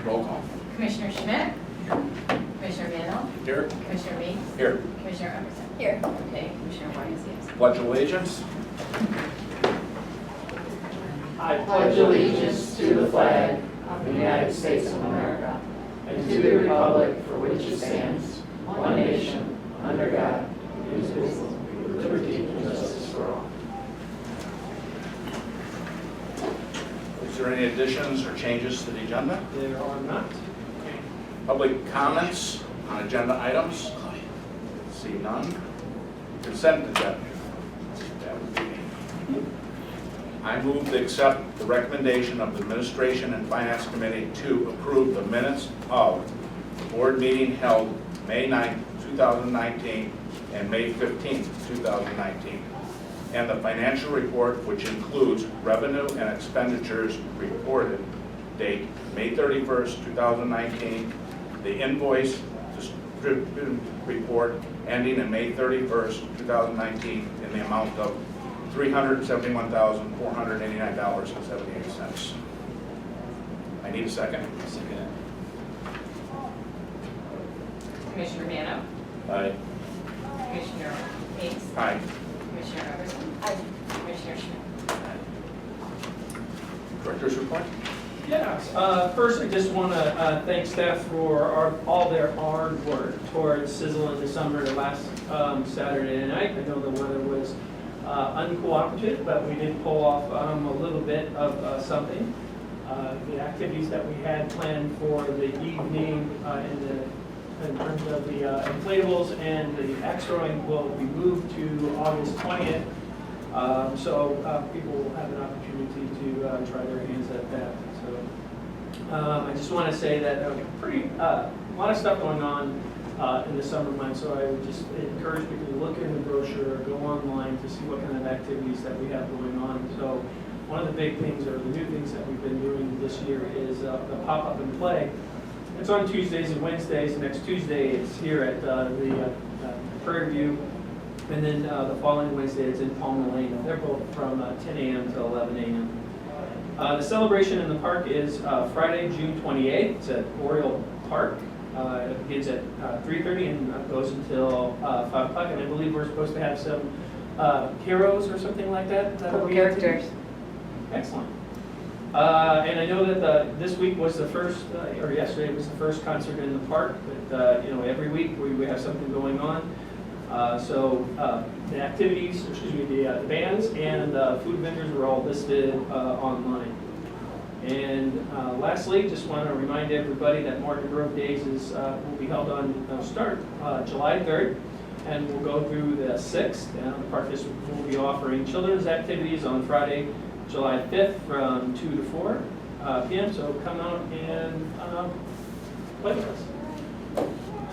Roll call. Commissioner Schmidt? Commissioner Vano? Here. Commissioner Meeks? Here. Commissioner Everson? Here. Okay, Commissioner White is yes. Pledge allegiance. I pledge allegiance to the flag of the United States of America and to the republic for which it stands, one nation, under God, indivisible, with liberty and justice for all. Is there any additions or changes to the agenda? There are not. Public comments on agenda items? See none. Consent agenda. That would be me. I move to accept the recommendation of the Administration and Finance Committee to approve the minutes of the board meeting held May 9, 2019 and May 15, 2019, and the financial report, which includes revenue and expenditures reported date May 31st, 2019, the invoice distribution report ending in May 31st, 2019, in the amount of $371,489.78. I need a second. Commissioner Vano? Aye. Commissioner Meeks? Aye. Commissioner Everson? Aye. Commissioner Schmidt? Director's report? Yes, first I just want to thank staff for all their hard work towards sizzling the summer last Saturday night. I know the weather was uncooperative, but we did pull off a little bit of something. The activities that we had planned for the evening in terms of the inflatables and the axe throwing will be moved to August 20th. So people will have an opportunity to try their hands at that. So I just want to say that a lot of stuff going on in the summer months. So I would just encourage people to look in the brochure, go online to see what kind of activities that we have going on. So one of the big things, or the new things that we've been doing this year, is the pop-up and play. It's on Tuesdays and Wednesdays. Next Tuesday, it's here at the Prairie View. And then the following Wednesday, it's in Palmer Lane. They're both from 10 a.m. to 11 a.m. The celebration in the park is Friday, June 28th. It's at Oriole Park. It begins at 3:30 and goes until 5 o'clock. And I believe we're supposed to have some heroes or something like that. Couple characters. Excellent. And I know that this week was the first, or yesterday was the first concert in the park. But every week we have something going on. So the activities, the bands and food vendors are all listed online. And lastly, just want to remind everybody that Morton Grove Days will be held on start July 3rd, and we'll go through the 6th. And the Park District will be offering children's activities on Friday, July 5th from 2 to 4 p.m. So come out and play with us.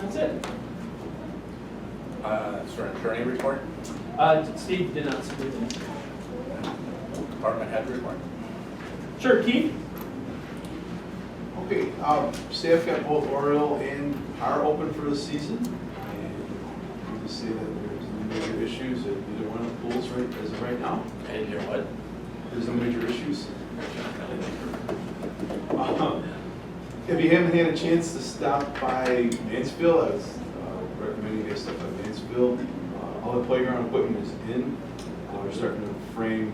That's it. Sir, attorney report? Steve did not speak. Department head report? Sure, Keith? Okay, staff got both Oriole and are open for the season. And we just say that there's no major issues at either one of the pools as of right now. I didn't hear what? There's no major issues. If you haven't had a chance to stop by Mansfield, I was recommending you guys stop by Mansfield. All the playground equipment is in. We're starting to frame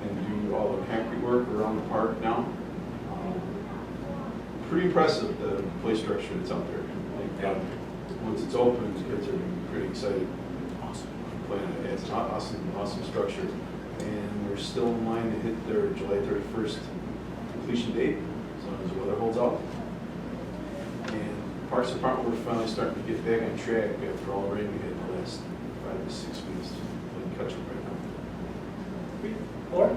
and do all the concrete work around the park now. Pretty impressive, the play structure that's out there. Once it's open, kids are pretty excited. Awesome. Playing it. It's an awesome structure. And we're still in line to hit their July 31st completion date, as long as the weather holds out. And Parks Department, we're finally starting to get back on track after all the rain we had the last 5 to 6 weeks. Playing catch up right now. Laura?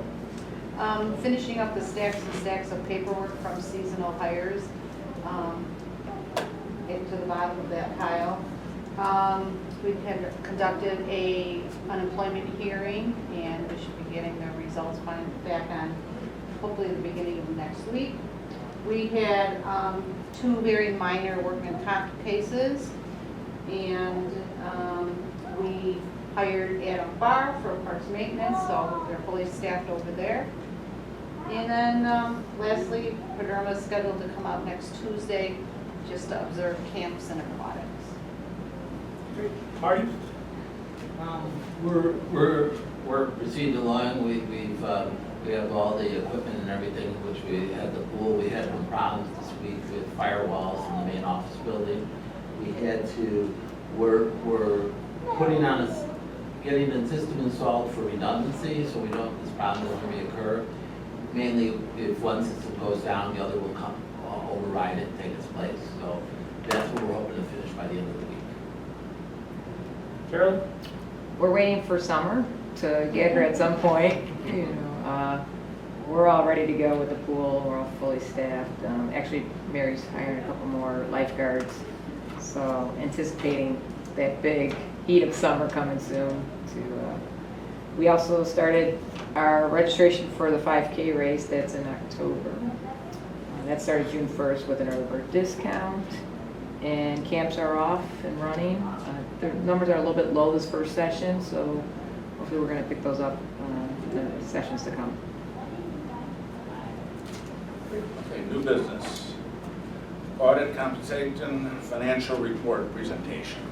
Finishing up the stacks and stacks of paperwork from seasonal hires, get to the bottom of that pile. We had conducted a unemployment hearing, and we should be getting the results back on hopefully the beginning of next week. We had 2 very minor workman comp cases, and we hired Adam Barr for parks maintenance, so they're fully staffed over there. And then lastly, Paderma is scheduled to come out next Tuesday just to observe camps and aquatics. Marty? We're proceeding along. We have all the equipment and everything, which we had the pool. We had some problems this week with firewalls in the main office building. We had to, we're putting on getting a system installed for redundancy, so we don't, this problem doesn't reoccur. Mainly, if one system goes down, the other will come, override it and take its place. So that's what we're hoping to finish by the end of the week. Carolyn? We're waiting for summer to get here at some point. You know, we're all ready to go with the pool. We're all fully staffed. Actually, Mary's hiring a couple more lifeguards. So anticipating that big heat of summer coming soon. We also started our registration for the 5K race. That's in October. That started June 1st with an early bird discount. And camps are off and running. The numbers are a little bit low this first session, so hopefully we're going to pick those up in the sessions to come. Okay, new business. Audit compensation financial report presentation.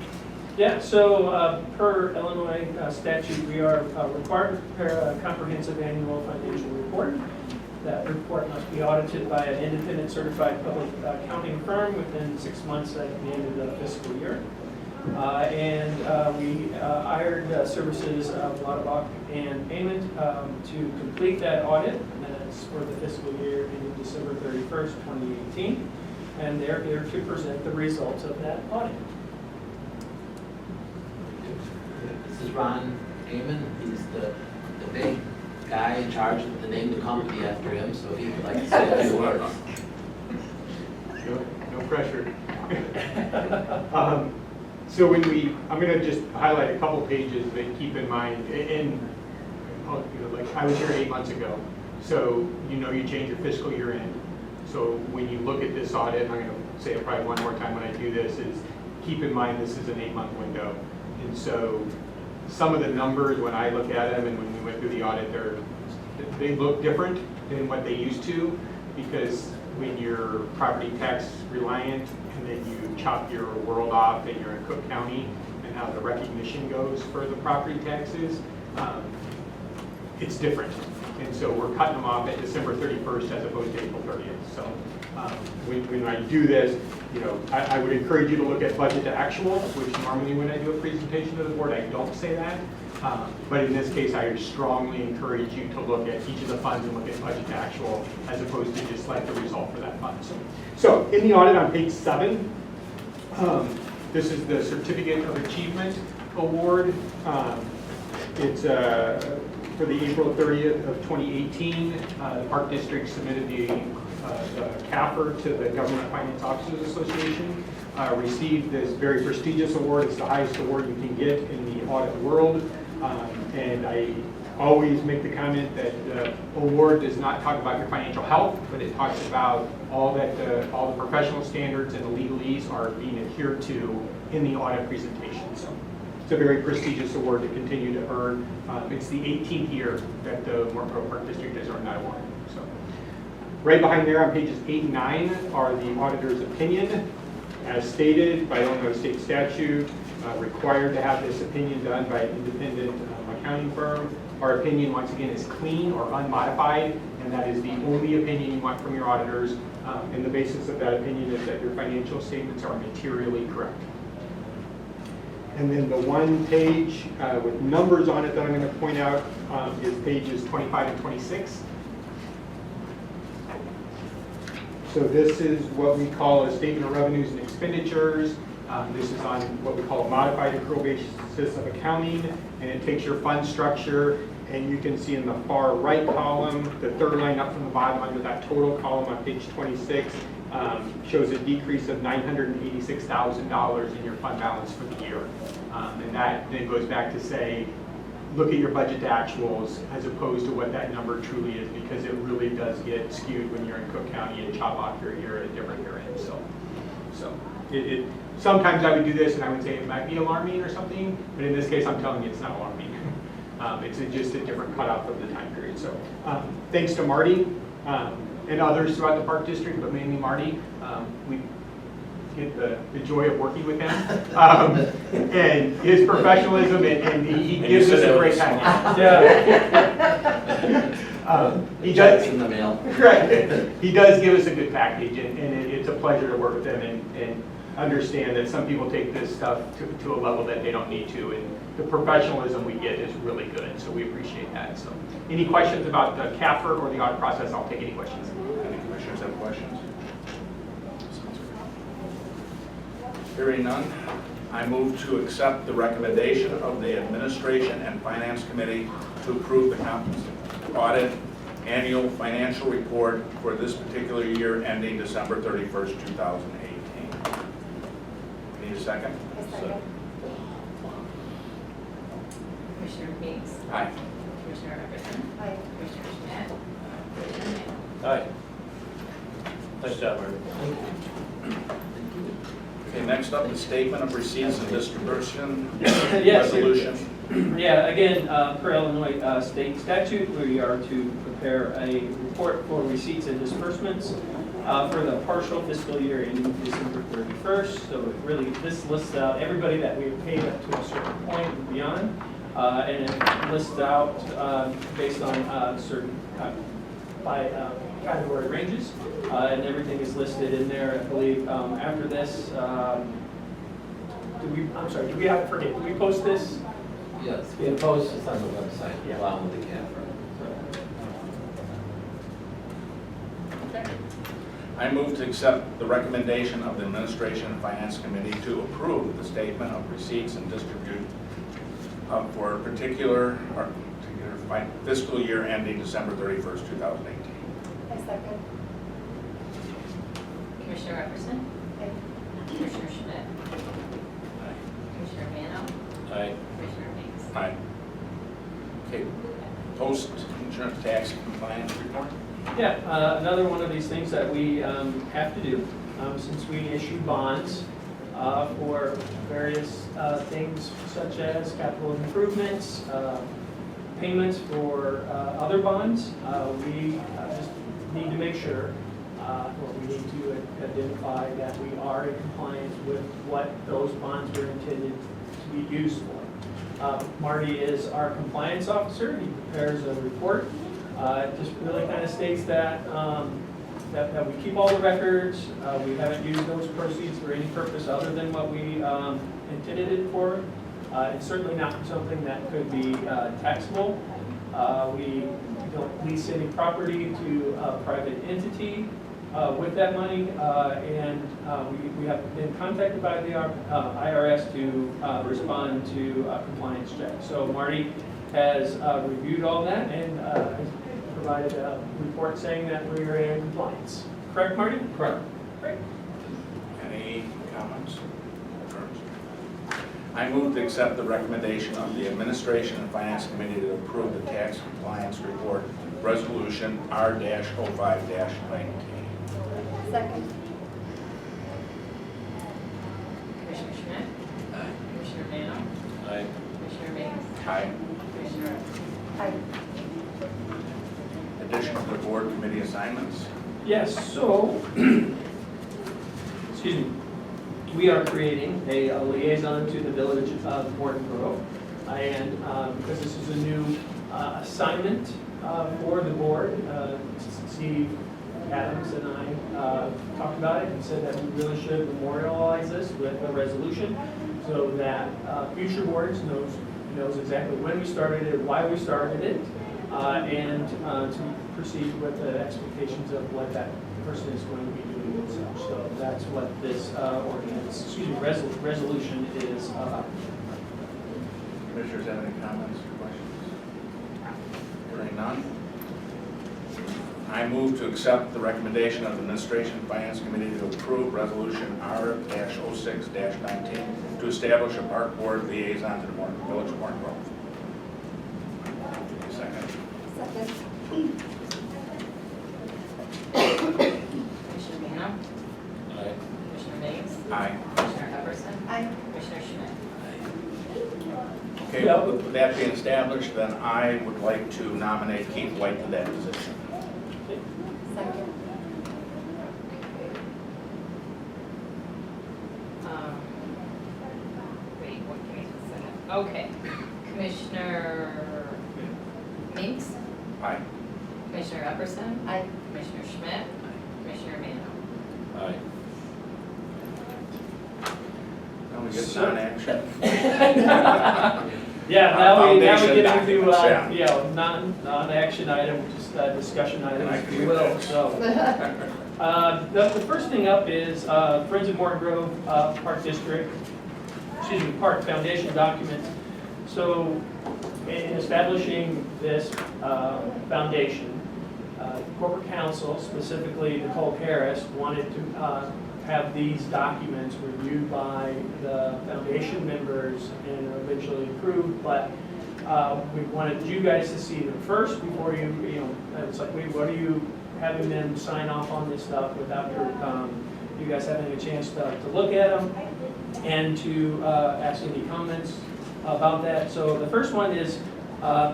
Yeah, so per Illinois statute, we are required to prepare a comprehensive annual financial report. That report must be audited by an independent certified public accounting firm within 6 months at the end of the fiscal year. We hired services of Lauterbach and Payment to complete that audit. And that's for the fiscal year ending December 31st, 2018. And they're here to present the results of that audit. This is Ron Heyman. He's the big guy in charge to name the company after him, so he would like to say a few words. No pressure. So I'm going to just highlight a couple pages that keep in mind, and like I was here 8 months ago, so you change your fiscal year end. So when you look at this audit, and I'm going to say it probably one more time when I do this, is keep in mind this is an 8-month window. And so some of the numbers, when I look at them and when we went through the audit, they look different than what they used to, because when you're property tax reliant and then you chop your world off and you're in Cook County and how the recognition goes for the property taxes, it's different. And so we're cutting them off at December 31st as opposed to April 30th. So when I do this, I would encourage you to look at budget to actual, which normally when I do a presentation to the board, I don't say that. But in this case, I strongly encourage you to look at each of the funds and look at budget to actual as opposed to just like the result for that fund. So in the audit on page 7, this is the Certificate of Achievement Award. It's for the April 30th of 2018. The Park District submitted the CAFR to the Government Finance Officers Association, received this very prestigious award. It's the highest award you can get in the audit world. And I always make the comment that the award does not talk about your financial health, but it talks about all the professional standards and the legalese are being adhered to in the audit presentation. So it's a very prestigious award to continue to earn. It's the 18th year that the Morton Park District has earned that award. So right behind there on pages 8 and 9 are the auditor's opinion. As stated by Illinois state statute, required to have this opinion done by an independent accounting firm. Our opinion, once again, is clean or unmodified, and that is the only opinion you want from your auditors. And the basis of that opinion is that your financial statements are materially correct. And then the one page with numbers on it that I'm going to point out is pages 25 and 26. So this is what we call a statement of revenues and expenditures. This is on what we call a modified accrual basis of accounting, and it takes your fund structure, and you can see in the far right column, the third line up from the bottom under that total column on page 26, shows a decrease of $986,000 in your fund balance for the year. And that then goes back to say, look at your budget to actuals as opposed to what that number truly is, because it really does get skewed when you're in Cook County and chop off your year at a different year end. So sometimes I would do this and I would say it might be alarming or something, but in this case I'm telling you it's not alarming. It's just a different cutoff of the time period. So thanks to Marty and others throughout the Park District, but mainly Marty, we get the joy of working with him and his professionalism, and he gives us a great package. He does. In the mail. Correct. He does give us a good package, and it's a pleasure to work with him and understand that some people take this stuff to a level that they don't need to, and the professionalism we get is really good, so we appreciate that. So, any questions about the CAFR or the audit process? I'll take any questions. Any commissioners have questions? Hearing none, I move to accept the recommendation of the Administration and Finance Committee to approve the audit annual financial report for this particular year ending December 31st, 2018. Need a second? Second. Commissioner Meeks. Aye. Commissioner Everson. Aye. Commissioner Schmidt. Commissioner Randall. Aye. Nice job, Marty. Okay, next up is statement of receipts and distribution Yes. resolution. Yeah, again, per Illinois state statute, we are to prepare a report for receipts and disbursements for the partial fiscal year ending December 31st. So it really, this lists out everybody that we have paid up to a certain point and beyond. And it lists out based on certain by category ranges. And everything is listed in there, I believe. After this, do we post this? Yes, we post this on the website Yeah. along with the CAFR. I move to accept the recommendation of the Administration and Finance Committee to approve the statement of receipts and distribute for particular fiscal year ending December 31st, 2018. I second. Commissioner Everson. Aye. Commissioner Schmidt. Commissioner Randall. Aye. Commissioner Meeks. Aye. Okay, post-insurance tax compliance report. Yeah, another one of these things that we have to do since we issue bonds for various things such as capital improvements, payments for other bonds. We just need to make sure, or we need to identify that we are in compliance with what those bonds were intended to be used for. Marty is our compliance officer. He prepares a report. It just really kind of states that, that we keep all the records. We haven't used those proceeds for any purpose other than what we intended it for. It's certainly not something that could be taxable. We don't lease any property to a private entity with that money, and we have been contacted by the IRS to respond to a compliance check. So Marty has reviewed all that and has provided a report saying that we are in compliance. Correct, Marty? Correct. Great. Any comments? Concerns? I move to accept the recommendation of the Administration and Finance Committee to approve the tax compliance report resolution R-05-19. Second. Commissioner Schmidt. Aye. Commissioner Randall. Aye. Commissioner Meeks. Aye. Commissioner Everson. Aye. Addition to the board committee assignments. Yes, so, excuse me, we are creating a liaison to the village of Morton Grove. And because this is a new assignment for the board, Steve Adams and I talked about it and said that we really should memorialize this with a resolution so that future boards knows exactly when we started it, why we started it, and to proceed with the expectations of what that person is going to be doing and such. So that's what this resolution is about. Commissioners have any comments or questions? Hearing none. I move to accept the recommendation of the Administration and Finance Committee to approve Resolution R-06-19 to establish a park board liaison to the Village of Morton Grove. Second. Second. Commissioner Randall. Aye. Commissioner Meeks. Aye. Commissioner Everson. Aye. Commissioner Schmidt. Okay. Yeah, With that being established, then I would like to nominate Keith White to that position. Second. Wait, what can I just say? Okay. Commissioner Meeks, Aye. Commissioner Epperson. Aye. Commissioner Schmidt. Commissioner Mano. Aye. Now we get non-action. Yeah, now we get Foundation into, documents, non-action item, just discussion And I items, can if you read will, those. so. The first thing up is Friends of Morton Grove Park District, Park Foundation documents. So in establishing this foundation, corporate counsel, specifically Nicole Harris, wanted to have these documents reviewed by the foundation members and eventually approved, but we wanted you guys to see them first before it's like, wait, what are you having them sign off on this stuff without you guys having a chance to look at them and to ask any comments about that. So the first one is, they're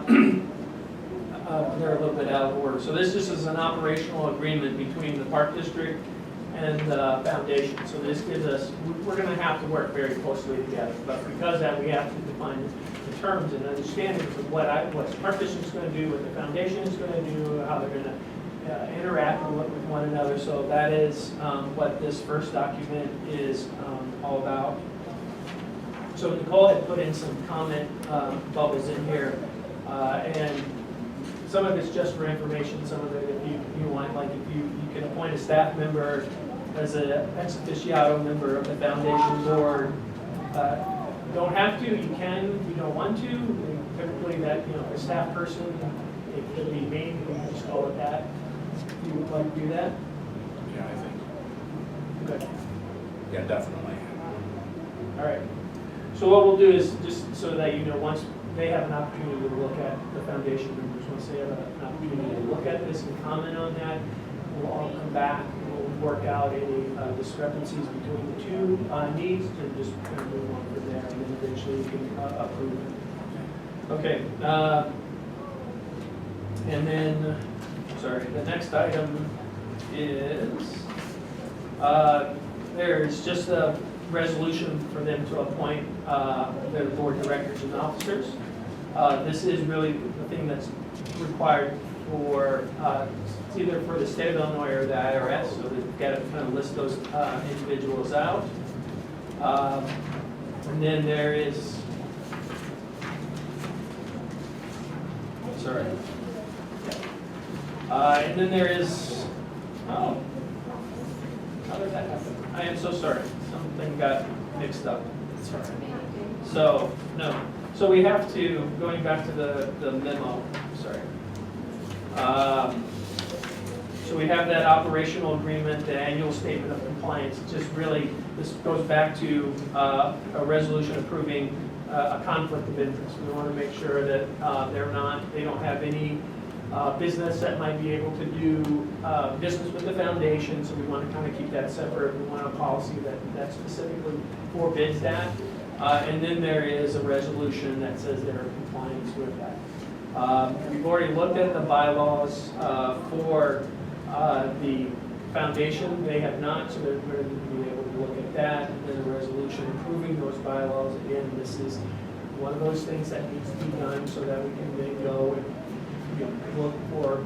a little bit out of order. So this just is an operational agreement between the Park District and the foundation. So this gives us, we're going to have to work very closely together. But because of that, we have to define the terms and understandings of what the Park District's going to do, what the foundation is going to do, how they're going to interact with one another. So that is what this first document is all about. So Nicole had put in some comment bubbles in here, and some of it's just for information, some of it if you want, like if you can appoint a staff member as an ex officio member of the foundation board. Don't have to, you can, if you don't want to. Typically that, a staff person, it could be me, we can just call it that. You would like to do that? Yeah, I think, Good. yeah, definitely. All right. So what we'll do is, just so that you know, once they have an opportunity to look at the foundation members, once they have an opportunity to look at this and comment on that, we'll all come back and we'll work out any discrepancies between the two needs and just kind of move on from there, and then eventually we can approve it. Okay. And then, sorry, the next item is, there's just a resolution for them to appoint their board directors and officers. This is really the thing that's required for, it's either for the state of Illinois or the IRS, so they've got to kind of list those individuals out. And then there is, sorry. And then there is, oh, how did that happen? I am so sorry. Something got mixed up. Sorry. So, no. So we have to, going back to the memo, sorry. So we have that operational agreement, the annual statement of compliance. It's just really, this goes back to a resolution approving a conflict of interest. We want to make sure that they don't have any business that might be able to do business with the foundation, so we want to kind of keep that separate. We want a policy that specifically forbids that. And then there is a resolution that says they're in compliance with that. We've already looked at the bylaws for the foundation. They have not, so we're going to be able to look at that. And then a resolution approving those bylaws. Again, this is one of those things that needs to be done so that we can then go and look for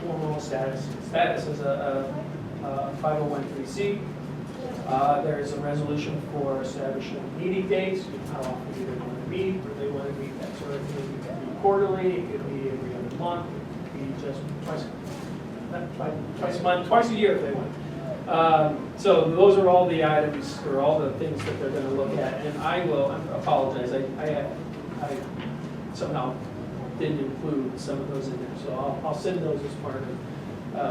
formal status as a 501(c). There is a resolution for establishing meeting dates, how often do they want to meet, where they want to meet, that sort of thing. It could be quarterly, it could be every other month, it could be just twice a month, twice a year if they want. So those are all the items, or all the things that they're going to look at. And I apologize, I somehow didn't include some of those in there. So I'll send those as part of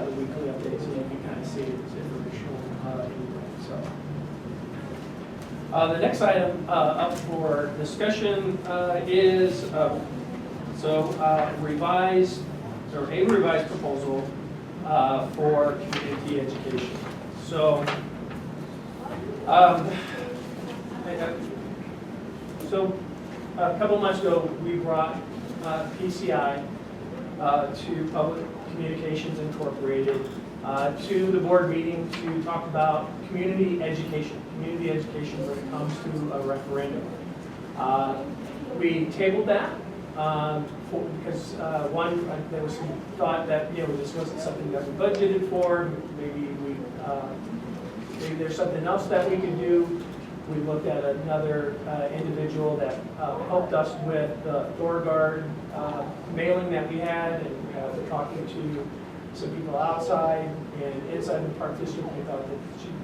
the weekly update so you can kind of see it as informational anyway. So the next item up for discussion is a revised proposal for community education. So a couple months ago, we brought PCI to Public Communications Incorporated to the board meeting to talk about community education when it comes to a referendum. We tabled that because one, there was some thought that, this wasn't something that we budgeted for. Maybe there's something else that we could do. We looked at another individual that helped us with the Thorgard mailing that we had, and talking to some people outside and inside the park district. We thought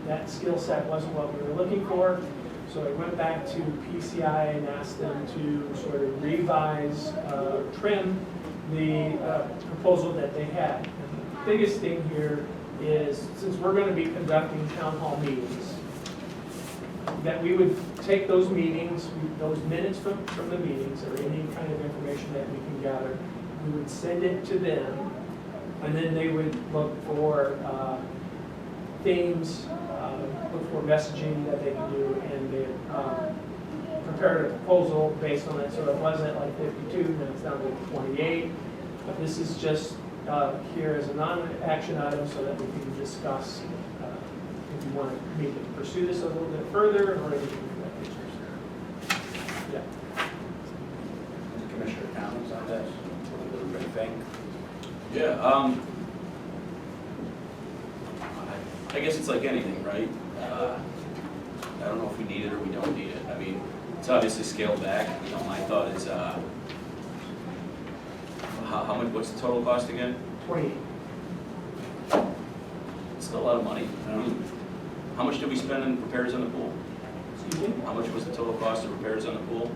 that skill set wasn't what we were looking for. So I went back to PCI and asked them to sort of revise, trim the proposal that they had. And the biggest thing here is, since we're going to be conducting town hall meetings, that we would take those meetings, those minutes from the meetings, or any kind of information that we can gather, we would send it to them, and then they would look for themes, look for messaging that they could do, and they prepared a proposal based on it, so it wasn't like 52, then it's down to 28. But this is just here as a non-action item so that we can discuss if you want to maybe pursue this a little bit further, or anything of that nature. Yeah. Commissioner comments on this? What do everybody think? Yeah, I guess it's like anything, right? I don't know if we need it or we don't need it. I mean, it's obviously scaled back. My thought is, how much, what's the total cost again? 28. It's still a lot of money. I mean, how much did we spend in repairs on the pool? Excuse me? How much was the total cost of repairs on the pool?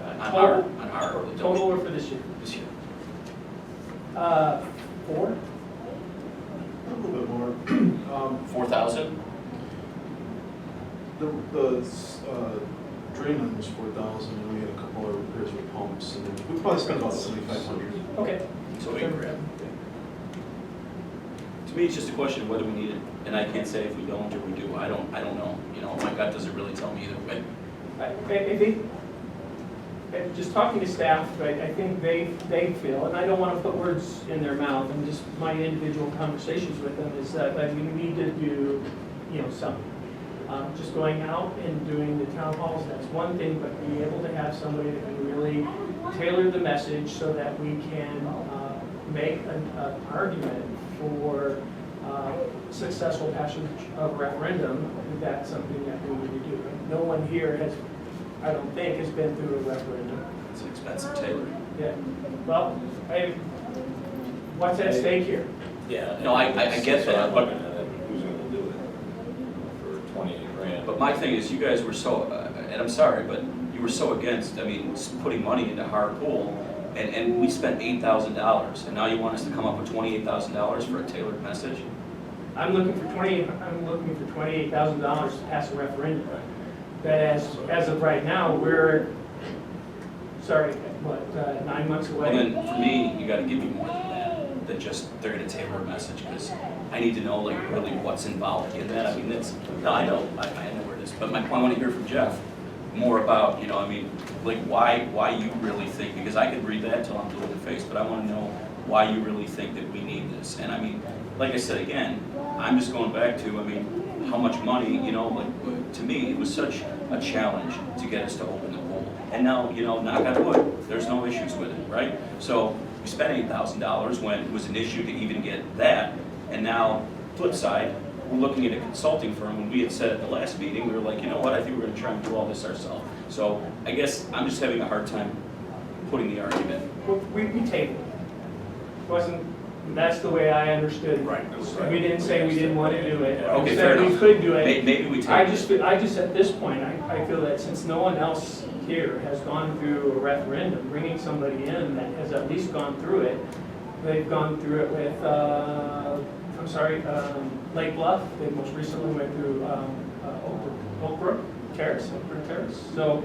On Total? our, or the Total or for this year? This year. 4? A little bit more. 4,000? The drain line was 4,000, and we had a couple of repairs with pumps, and then we probably spent about 7,500. Okay. So $8,000. To me, it's just a question of whether we need it, and I can't say if we don't or we do. I don't know. My gut doesn't really tell me either way. I think, just talking to staff, I think they feel, and I don't want to put words in their mouth, and just my individual conversations with them is that we need to do, something. Just going out and doing the town halls, that's one thing, but being able to have somebody that can really tailor the message so that we can make an argument for successful passage of referendum. That's something that we need to do. No one here has, I don't think, has been through a referendum. It's an expensive tailor. Yeah. Well, what's at stake here? Yeah. No, I get So that. I'm looking at it, who's gonna do it for 28 grand? But my thing is, you guys were so, and I'm sorry, but you were so against, putting money into our pool, and we spent $8,000, and now you want us to come up with $28,000 for a tailored message? I'm looking for $28,000 to pass a referendum. That as of right now, we're, 9 months away? Well, then, for me, you gotta give me more than just, they're gonna tailor a message, because I need to know, really what's involved in that. I know where it is, but I wanna hear from Jeff more about, why you really think, because I could read that till I'm blue in the face, but I wanna know why you really think that we need this. And like I said again, I'm just going back to, how much money, to me, it was such a challenge to get us to open the pool. And now, knock on wood, there's no issues with it, right? So we spent $8,000 when it was an issue to even get that. And now, flip side, we're looking at a consulting firm. When we had said at the last meeting, we were like, I think we're gonna try and do all this ourselves. So I guess I'm just having a hard time putting the argument. Well, we tabled it. That's the way I understood it. Right. We didn't say we didn't want to do it. Okay, We fair said we enough. could do it. Maybe we take I it. just at this point, I feel that since no one else here has gone through a referendum, bringing somebody in that has at least gone through it, they've gone through it with, Lake Bluff. They most recently went through Oak Brook Terrace. So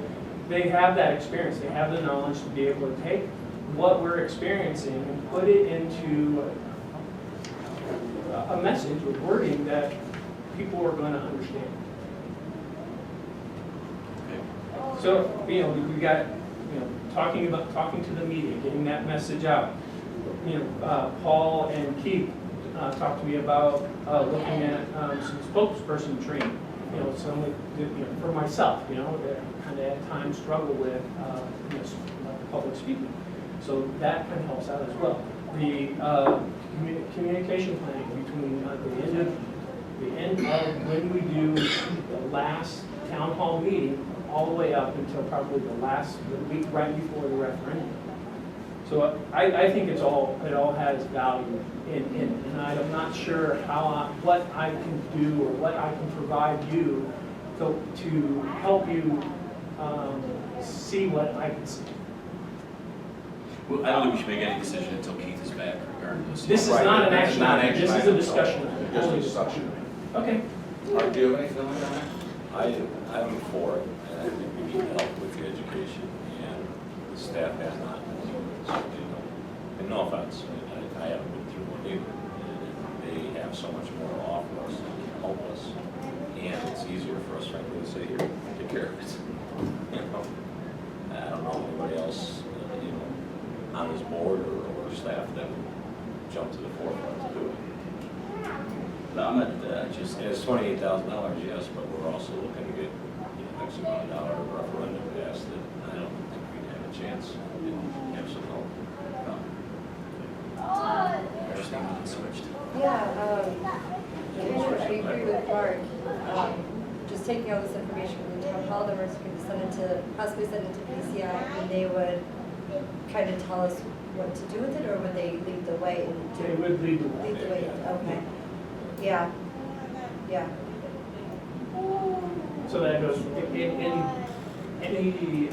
they have that experience. They have the knowledge to be able to take what we're experiencing and put it into a message with wording that people are going to understand. Okay. So, we got, talking to the media, getting that message out. Paul and Keith talked to me about looking at some spokesperson training. For myself, that kind of at times struggle with public speaking. So that kind of helps out as well. The communication planning between the end of when we do the last town hall meeting all the way up until probably the week right before the referendum. So I think it all has value in it, and I'm not sure what I can do or what I can provide you to help you see what I can see. Well, I don't think we should make any decision until Keith is back regardless. This is Right, not an it's action not item, action this is a item, discussion. Just a discussion. Okay. Art, do you have any feeling on that? I'm for it, and I think we need help with the education, and the staff has not. And no offense, I haven't been through one either, and they have so much more to offer us and can help us, and it's easier for us frankly to say, here, take care of it. I don't know anybody else, on this board or staff that would jump to the forefront to do it. No, I'm not, just, And it's $28,000, yes, but we're also looking to get, X amount of dollar referendum passed that I don't think we'd have a chance if we didn't have some help. switched. Yeah, I agree with Mark. Just taking all this information from the town hall, then we're going to possibly send it to PCI, and they would kind of tell us what to do with it, or would they lead the way and do? They would lead the way. Lead the way, okay. Yeah, yeah. So that goes, in any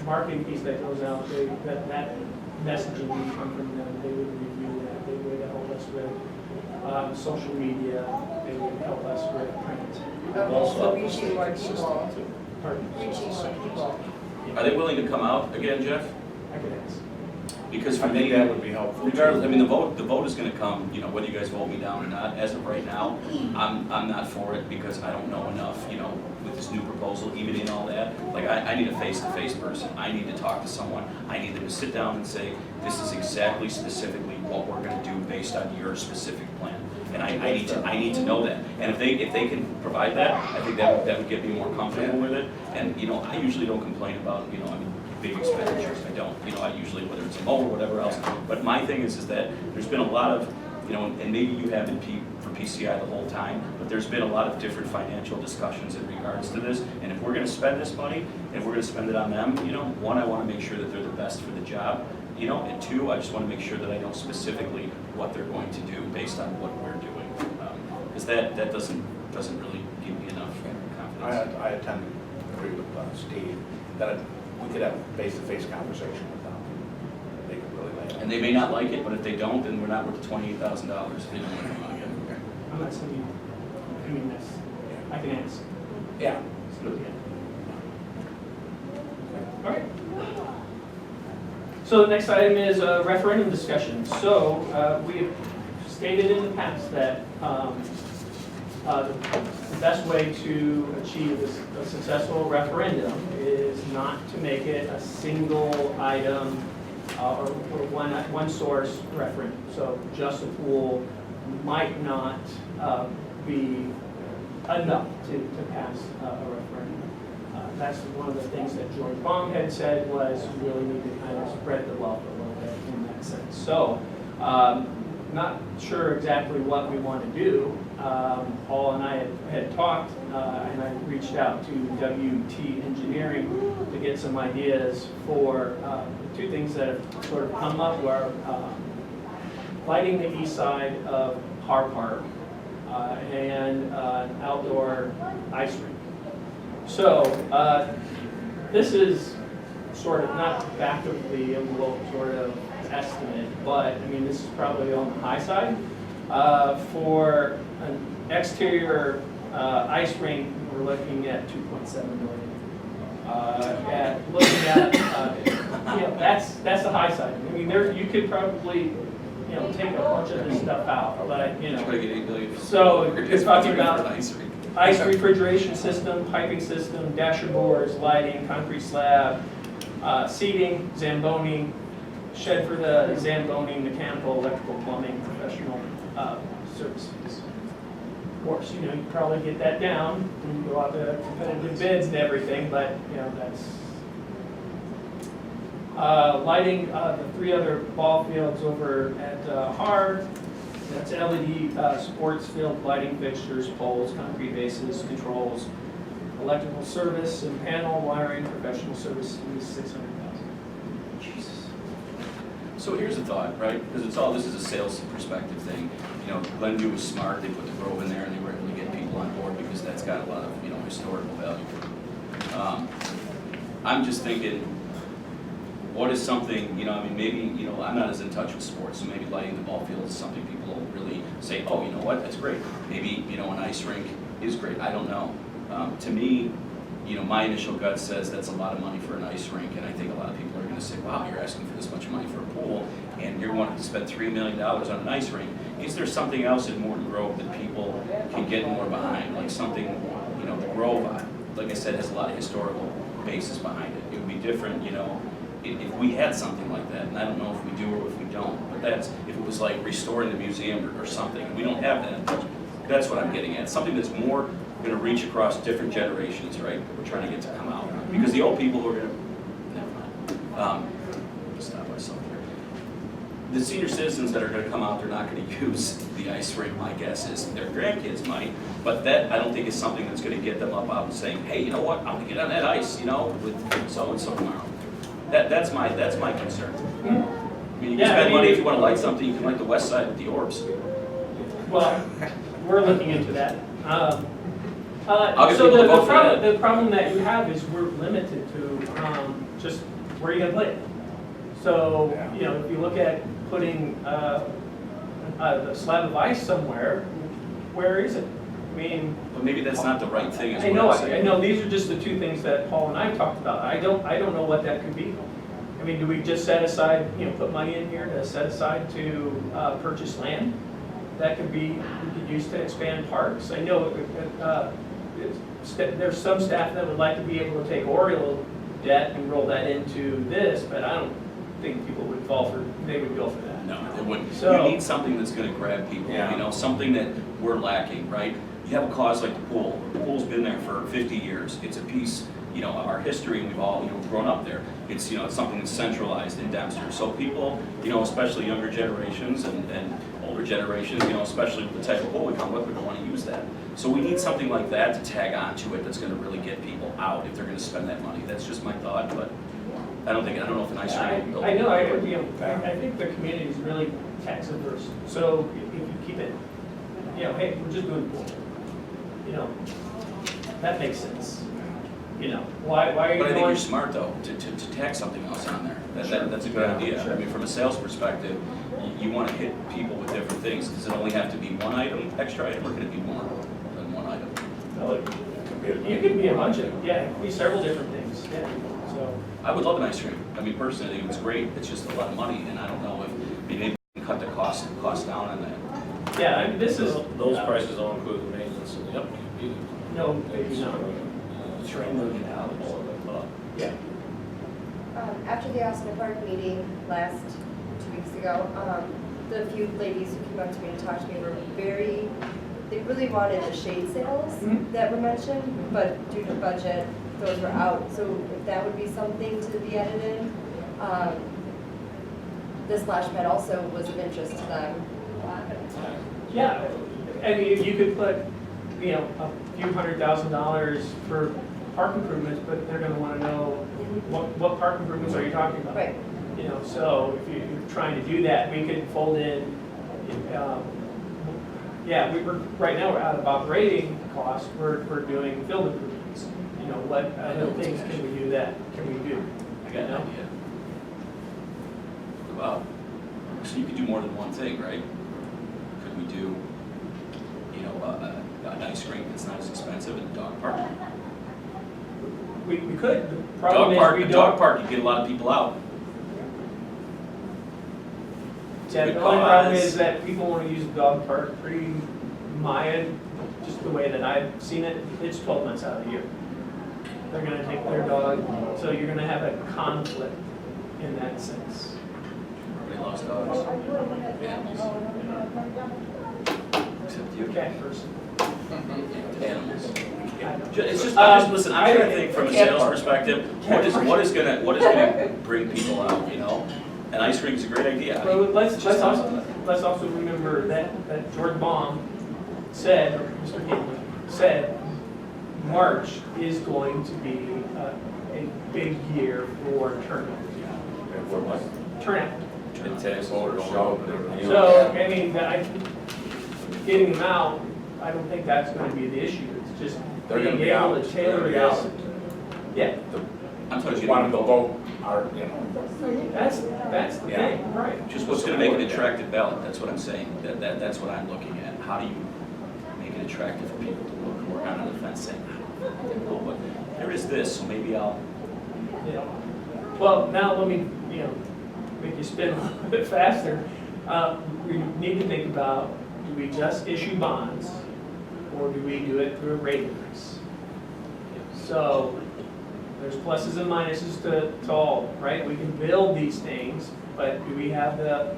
marketing piece that goes out, that messaging would come from them. They would review that, they would help us with social media, they would help us with print. Okay, so reaching more people, Pardon? reaching more people. Are they willing to come out again, Jeff? I could ask. Because for I think me, that would be helpful. regardless, I mean, the vote is gonna come, whether you guys vote me down or not. As of right now, I'm not for it because I don't know enough, with this new proposal, even in all that. Like, I need a face-to-face person. I need to talk to someone. I need them to sit down and say, this is exactly specifically what we're gonna do based on your specific plan. And I need to know that. And if they can provide that, I think that would get me more comfortable with it. And, I usually don't complain about, big expenditures. I don't, I usually, whether it's a mower or whatever else. But my thing is that there's been a lot of, and maybe you haven't for PCI the whole time, but there's been a lot of different financial discussions in regards to this. And if we're gonna spend this money, and if we're gonna spend it on them, one, I wanna make sure that they're the best for the job, and two, I just wanna make sure that I know specifically what they're going to do based on what we're doing. Because that doesn't really give me enough confidence. I tend to agree with Steve, that we could have a face-to-face conversation with them. They could really lay it out. And they may not like it, but if they don't, then we're not worth the $28,000 if they don't want to come out again. I'm not saying, I can ask. Yeah. All right. So the next item is a referendum discussion. So we have stated in the past that the best way to achieve a successful referendum is not to make it a single item or one source referendum. So just a pool might not be enough to pass a referendum. That's one of the things that George Baum had said was you really need to kind of spread the wealth a little bit in that sense. So not sure exactly what we want to do. Paul and I had talked, and I reached out to WT Engineering to get some ideas for two things that have sort of come up were lighting the east side of Har Park and an outdoor ice rink. So this is sort of not back of the envelope sort of estimate, but I mean, this is probably on the high side. For an exterior ice rink, we're looking at 2.7 million. Looking at, that's the high side. I mean, you could probably, take a bunch of this stuff out, but, Try to get $8 billion. So you're talking about An ice rink. Ice refrigeration system, piping system, dasher boards, lighting, concrete slab, seating, Zamboni, shed for the Zamboni, mechanical, electrical, plumbing, professional services. Of course, you probably get that down when you go out to competitive bids and everything, but, that's. Lighting, the 3 other ball fields over at Hard, that's LED sports field lighting fixtures, poles, concrete bases, controls, electrical service and panel wiring, professional services, $600,000. Jesus. So here's the thought, right? Because this is a sales perspective thing. Glenview was smart, they put the Grove in there and they were able to get people on board because that's got a lot of, historical value. I'm just thinking, what is something, maybe, I'm not as in touch with sports, so maybe lighting the ball field is something people will really say, oh, you know what, that's great. Maybe, an ice rink is great, I don't know. To me, my initial gut says that's a lot of money for an ice rink, and I think a lot of people are gonna say, wow, you're asking for this much money for a pool, and you're wanting to spend $3 million on an ice rink. Is there something else in Morton Grove that people can get more behind? Like something, the Grove, like I said, has a lot of historical basis behind it. It would be different, if we had something like that, and I don't know if we do or if we don't, but if it was like restoring the museum or something, and we don't have that, that's what I'm getting at. Something that's more gonna reach across different generations, right? We're trying to get to come out. Because the old people who are gonna, never mind. Stop myself here. The senior citizens that are gonna come out, they're not gonna use the ice rink, my guess is. Their grandkids might, but that, I don't think is something that's gonna get them up out and saying, hey, you know what, I'm gonna get on that ice, with so-and-so tomorrow. That's my concern. I mean, you can spend money if you want to light something, you can light the west side with the orbs. Well, we're looking into that. I'll get So people to vote for that. the problem that you have is we're limited to just where you're gonna play it. So, if you look at putting a slab of ice somewhere, where is it? I mean. But maybe that's not the right thing, is I what I'm saying. I know, these are just the 2 things that Paul and I talked about. I don't know what that could be. I mean, do we just set aside, put money in here to set aside to purchase land? That could be, we could use to expand parks. I know there's some staff that would like to be able to take Oriole debt and roll that into this, but I don't think people would they would go for that. No, they wouldn't. So- You need something that's gonna grab people, something that we're lacking, right? You have a cause like the pool. The pool's been there for 50 years. It's a piece, of our history, and we've all, grown up there. It's, it's something that's centralized in Dempster. So people, especially younger generations and older generations, especially with the type of pool we come with, would want to use that. So we need something like that to tag on to it that's gonna really get people out if they're gonna spend that money. That's just my thought, but I don't know if an ice rink will build. I know, I think the community is really tax averse. So if you keep it, hey, we're just doing the pool. That makes sense. Why are you But I think going? you're smart though, to tack something else on there. That's a good idea. I mean, from a sales perspective, you want to hit people with different things. Does it only have to be one extra item, or can it be more than one item? You could be a bunch of, it could be several different things, so. I would love an ice cream. I mean, personally, I think it's great. It's just a lot of money, and I don't know if maybe we can cut the cost down on that. Yeah, I mean, this is. Those prices all include the maintenance and the upkeep. No, maybe not. $3 million all of it. Yeah. After the Austin Park meeting last 2 weeks ago, the few ladies who came up to me and talked to me were they really wanted the shade sails that were mentioned, but due to budget, those were out. So if that would be something to be added in, the splash pad also was of interest to them. Yeah, I mean, if you could put, a few $100,000 for park improvements, but they're gonna wanna know what park improvements are you talking about? Right. So if you're trying to do that, we could fold in, right now we're out of operating costs, we're doing field improvements. What other things can we do I got an idea. Wow. So you could do more than one thing, right? Could we do, an ice rink that's not as expensive and a dog park? We could, the problem is we don't. Dog park, you get a lot of people out. Yeah, the Good only problem cause. is that people want to use the dog park pretty just the way that I've seen it, it's 12 months out of the year. They're gonna take their dog, so you're gonna have a conflict in that sense. Everybody loves dogs. Animals. Except you. Cat person. Animals. I know. It's just, listen, I'm trying to think from a sales perspective, what is gonna bring people out, you know? And ice cream is a great idea. I Well, mean, let's also remember that George Baum said, or Mr. Hinkley said, March is going to be a big year for turnout. For what? Turnout. And tax voters show. So, I mean, getting them out, I don't think that's going to be the issue. It's just They're being gonna be able out. to tailor it out. Yeah, I'm talking Just want them to about vote, or, you know. that's the Yeah. thing, right. just what's gonna make an attractive ballot, that's what I'm saying. That's what I'm looking at. How do you make it attractive for people to look, who are not on the fence saying, I don't know, but there is this, so maybe I'll, Yeah. Well, now let me, make you spin a little bit faster. We need to think about, do we just issue bonds, or do we do it through a rate increase? So, there's pluses and minuses to all, right? We can build these things, but do we have do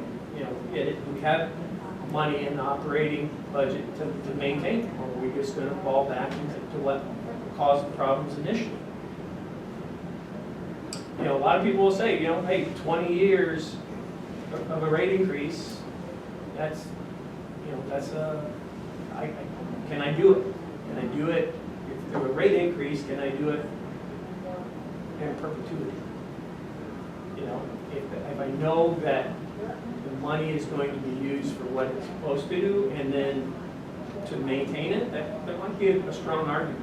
we have money in the operating budget to maintain, or are we just gonna fall back into what caused the problems initially? A lot of people will say, hey, 20 years of a rate increase, that's can I do it? Can I do it if through a rate increase? Can I do it in perpetuity? If I know that the money is going to be used for what it's supposed to do, and then to maintain it, that might be a strong argument.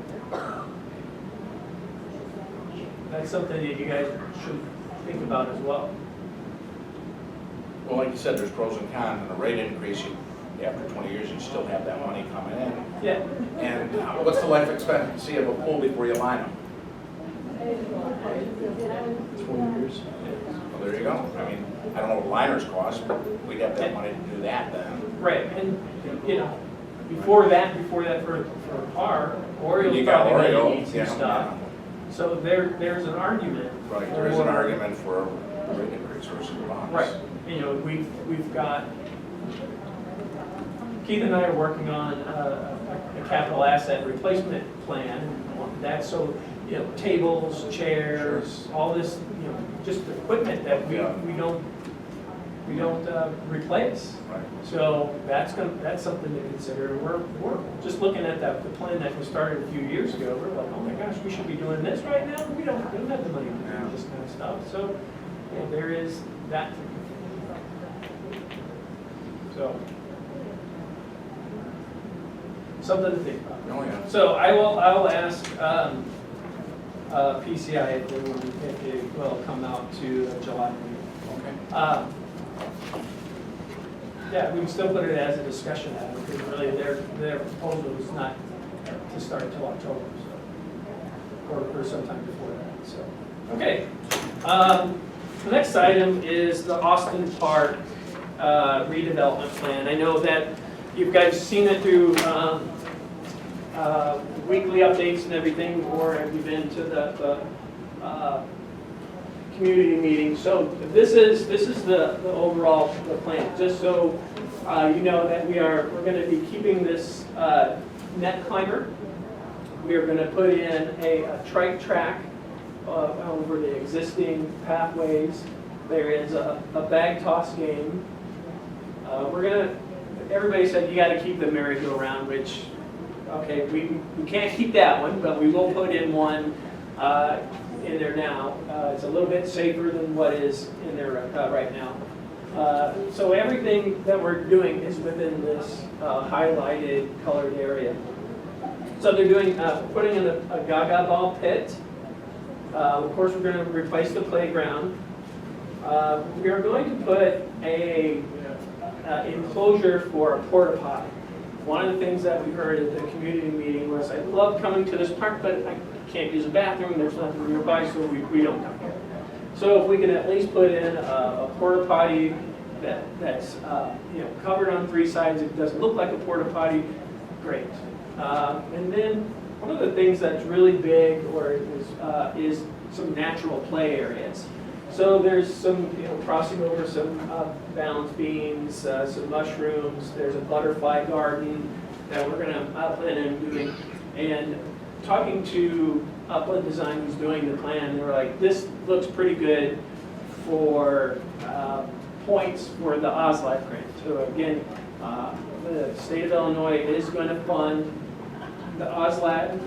That's something that you guys should think about as well. Well, like you said, there's pros and cons, and a rate increase, after 20 years, you still have that money coming in. Yeah. And what's the life expectancy of a pool before you line them? 20 years. Well, there you go. I mean, I don't know what liners cost, but we'd have that money to do that then. Right, and, before that for a car, Orioles You got probably Oreo, need some yeah, stuff. So there's an argument. Right, there is an for- argument for a rate increase versus bonds. Right, we've got, Keith and I are working on a capital asset replacement plan. That's so, tables, chairs, all this, just equipment that we don't replace. Right. So that's something to consider. We're just looking at the plan that was started a few years ago. We're like, oh my gosh, we should be doing this right now. We don't have the money to do this kind of stuff. So there is that. So something to think about. Oh, yeah. So I'll ask PCI if they will come out to the July meeting. Okay. Yeah, we can still put it as a discussion item, because really their proposal is not to start until October, so, or sometime before that, so. Okay. The next item is the Austin Park redevelopment plan. I know that you guys seen it through weekly updates and everything, or have you been to the community meeting? So this is the overall plan. Just so you know that we're going to be keeping this net climber. We are going to put in a trike track over the existing pathways. There is a bag toss game. Everybody said you got to keep the merry-go-round, which, okay, we can't keep that one, but we will put in one in there now. It's a little bit safer than what is in there right now. So everything that we're doing is within this highlighted colored area. So they're doing, putting in a gaga ball pit. Of course, we're going to replace the playground. We are going to put a enclosure for a porta potty. One of the things that we heard at the community meeting was, I love coming to this park, but I can't use a bathroom, there's nothing nearby, so we don't come here. So if we can at least put in a porta potty that's covered on three sides, it doesn't look like a porta potty, great. And then one of the things that's really big is some natural play areas. So there's some, crossing over some balance beams, some mushrooms, there's a butterfly garden that we're gonna plan on doing. And talking to Upland Design, who's doing the plan, they were like, this looks pretty good for points for the OSLAD grant. So again, the state of Illinois is going to fund the OSLAD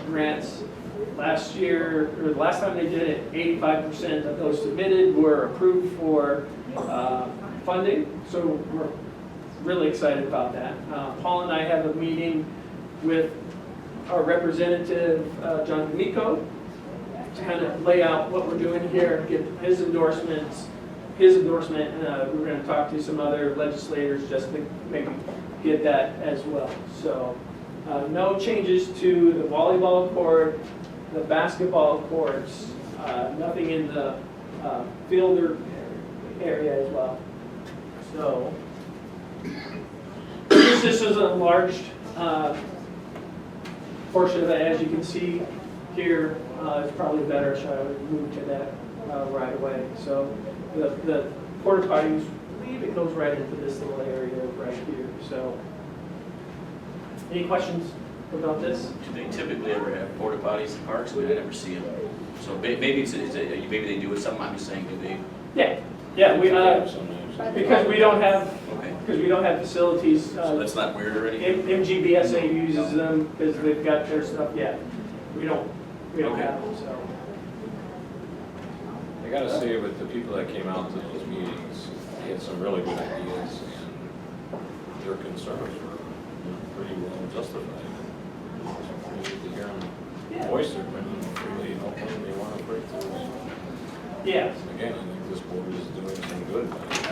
grants. Last year, or the last time they did it, 85% of those submitted were approved for funding. So we're really excited about that. Paul and I have a meeting with our representative, John D'Amico, to kind of lay out what we're doing here, get his endorsement, and we're going to talk to some other legislators just to maybe get that as well. So no changes to the volleyball court, the basketball courts, nothing in the fielder area as well. So this is a large portion of it. As you can see here, it's probably better, so I would move to that right away. So the porta potties, I believe it goes right into this little area right here. So any questions about this? Do they typically ever have porta potties in parks? I mean, I never see them. So maybe maybe they do it some. I'm just saying, do they? Yeah, we Sometimes. because we don't have Okay. facilities. So that's not weird already. MGBSA uses them because they've got their stuff. Yeah, we don't Okay. have them. So I gotta say, with the people that came out to those meetings, they had some really good ideas, and their concerns were pretty well justified. We need to hear them voice their opinion, really help them, they want to break through. yeah. Again, I think this board is doing some good by getting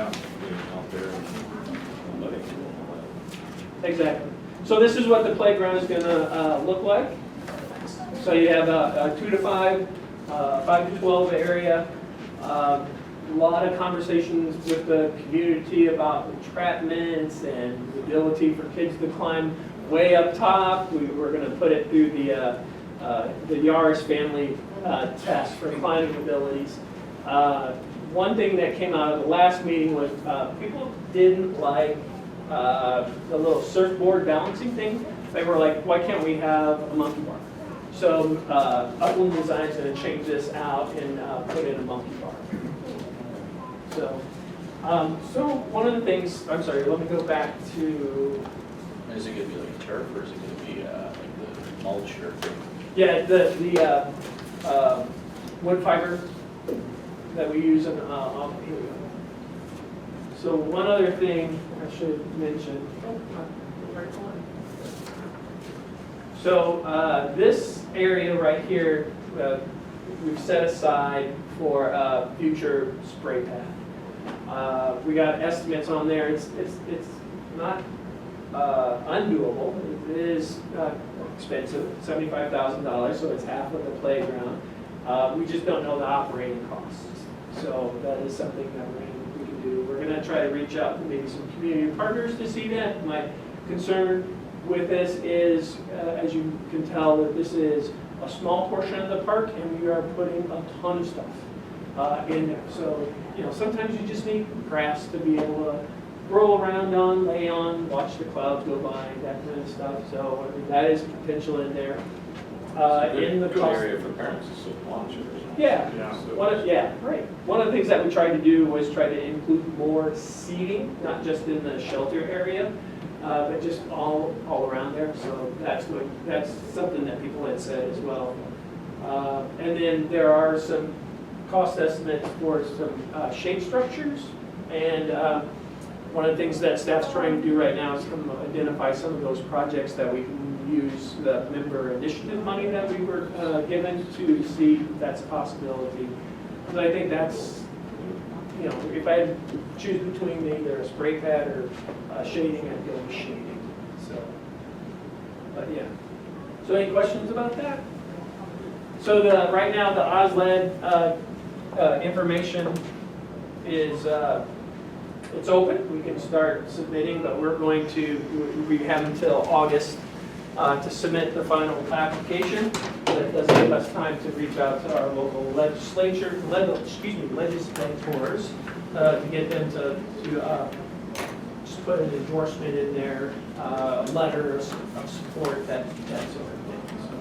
out there and letting people know that. Exactly. So this is what the playground is going to look like. So you have a 2 to 5, 5 to 12 area. A lot of conversations with the community about entrapments and the ability for kids to climb way up top. We're going to put it through the Yaris family test for climbing abilities. One thing that came out of the last meeting was people didn't like the little surfboard balancing thing. They were like, why can't we have a monkey bar? So Upland Design is going to change this out and put in a monkey bar. So, so one of the things, I'm sorry, let me go back to, Is it going to be like turf, or is it going to be like the mulch or? yeah, the wood fiber that we use in, here we go. So one other thing I should mention. So this area right here, we've set aside for future spray pad. We got estimates on there. It's not undoable. It is expensive, $75,000, so it's half of the playground. We just don't know the operating costs. So that is something that we can do. We're going to try to reach out to maybe some community partners to see that. My concern with this is, as you can tell, that this is a small portion of the park, and we are putting a ton of stuff in there. So, sometimes you just need grass to be able to roll around on, lay on, watch the clouds go by, that kind of stuff. So that is potential in there. In the Good cost. area for parents to sit and watch it. Yeah. Yeah. Right. One of the things that we tried to do was try to include more seating, not just in the shelter area, but just all around there. So that's something that people had said as well. And then there are some cost estimates for some shade structures. And one of the things that staff's trying to do right now is come identify some of those projects that we can use the member initiative money that we were given to see if that's a possibility. Because I think that's, if I had to choose between either a spray pad or shading, I'd go with shading. So, but yeah. So any questions about that? So right now the OSLAD information is it's open, we can start submitting, but we have until August to submit the final application. That does give us time to reach out to our local legislators, to get them to just put an endorsement in their letters of support, that sort of thing. So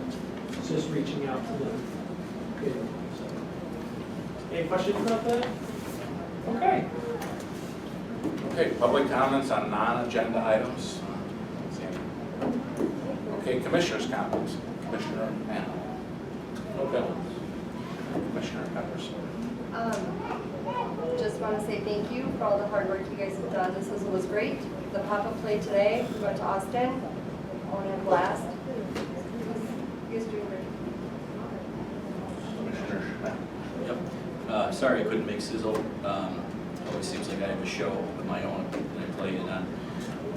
it's just reaching out to them. Okay. So, any questions about that? Okay. Okay, public comments on non-agenda items. Okay, commissioners' comments. Commissioner Mann. No bills. Commissioner Pepperson. Just want to say thank you for all the hard work you guys have done. This was great. The pop-up play today, we went to Austin. I want to have a blast. You guys doing great. Commissioner Schmidt. Yep. Sorry I couldn't make Sizzle. Always seems like I have a show of my own that I play in on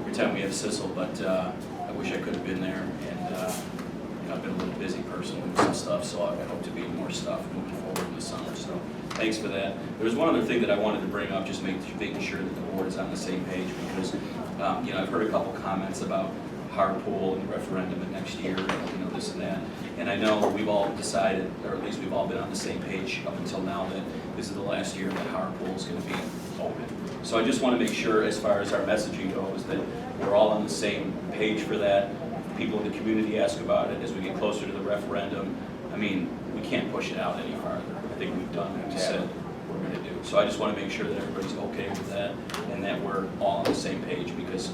every time we have Sizzle, but I wish I could have been there. And I've been a little busy person with some stuff, so I hope to be more stuff moving forward in the summer. So thanks for that. There was one other thing that I wanted to bring up, just making sure that the board is on the same page, because I've heard a couple comments about carpool and referendum in next year, and this and that. And I know we've all decided, or at least we've all been on the same page up until now, that this is the last year that carpool is going to be open. So I just want to make sure, as far as our messaging goes, that we're all on the same page for that. People in the community ask about it as we get closer to the referendum. I mean, we can't push it out any farther. I think we've done what we said we're going to do. So I just want to make sure that everybody's okay with that and that we're all on the same page, because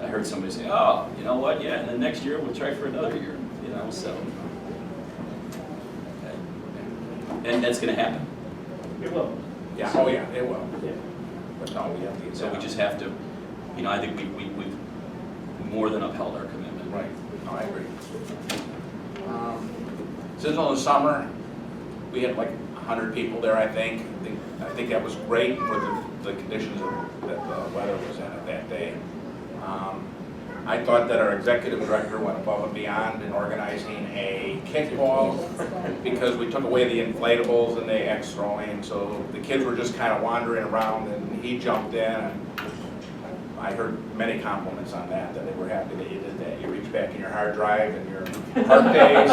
I heard somebody say, oh, you know what, yeah, and then next year we'll try for another year, so. Okay. And that's going to happen. It will. Yeah, oh yeah, it will. Yeah. But no, we have to. So we just have to, I think we've more than upheld our commitment. Right, no, I agree. Sizzle in the summer, we had like 100 people there, I think. I think that was great for the conditions that the weather was in at that day. I thought that our executive director went above and beyond in organizing a kickball, because we took away the inflatables and the X throwing, so the kids were just kind of wandering around, and he jumped in, and I heard many compliments on that they were happy that you did that. You reached back in your hard drive and your hard days.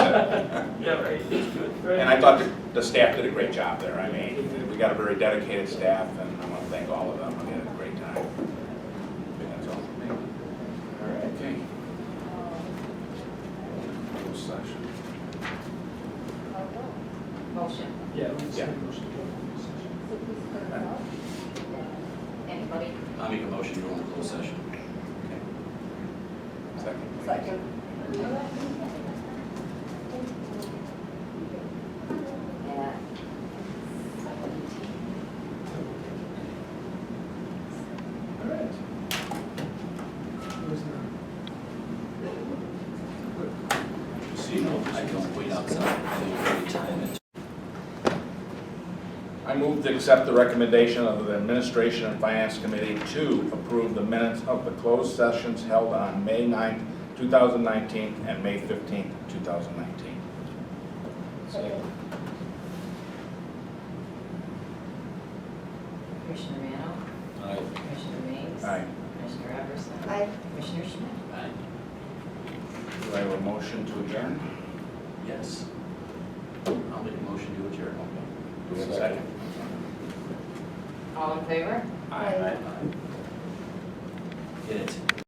Yeah, right. It's good. Right. And I thought the staff did a great job there. I mean, we got a very dedicated staff, and I want to thank all of them. We had a great time. Okay, that's all for me. All right, okay. Closed session. Motion. Yeah. let's Yeah. make a motion to go into session. Anybody? I'll make a motion to go into closed session. Second. Second. At All right. So I don't wait outside. I don't wait time. I move to accept the recommendation of the Administration and Finance Committee to approve the minutes of the closed sessions held on May 9th, 2019 and May 15th, 2019. Commissioner Mano, Aye. Commissioner Mays. Aye. Commissioner Everson. Aye. Commissioner Schmidt. Aye. Do I have a motion to adjourn? Yes. I'll make a motion to adjourn. Do we have a second? All in favor? Aye. Get it.